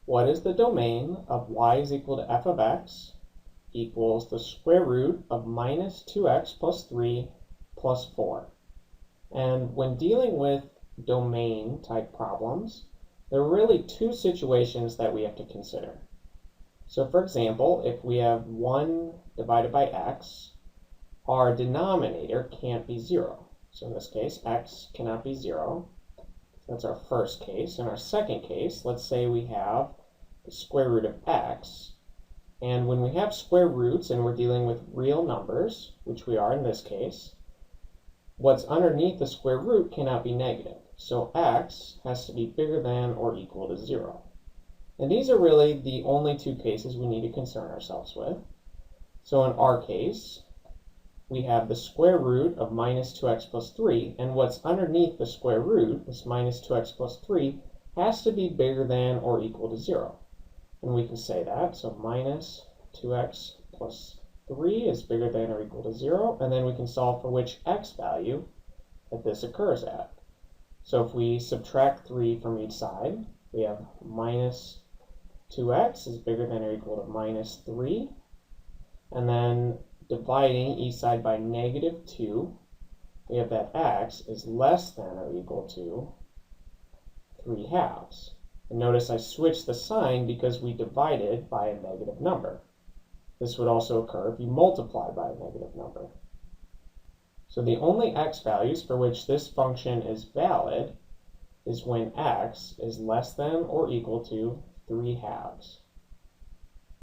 What is the domain of y is equal to f of x equals the square root of minus 2x plus 3 plus 4? And when dealing with domain type problems, there are really two situations that we have to consider. So for example, if we have 1 divided by x, our denominator can't be 0. So in this case, x cannot be 0. That's our first case. In our second case, let's say we have the square root of x. And when we have square roots and we're dealing with real numbers, which we are in this case, what's underneath the square root cannot be negative. So x has to be bigger than or equal to 0. And these are really the only two cases we need to concern ourselves with. So in our case, we have the square root of minus 2x plus 3, and what's underneath the square root, this minus 2x plus 3, has to be bigger than or equal to 0. And we can say that, so minus 2x plus 3 is bigger than or equal to 0, and then we can solve for which x value that this occurs at. So if we subtract 3 from each side, we have minus 2x is bigger than or equal to minus 3, and then dividing each side by negative 2, we have that x is less than or equal to 3 halves. And notice I switched the sign because we divided by a negative number. This would also occur if you multiply by a negative number. So the only x values for which this function is valid is when x is less than or equal to 3 halves.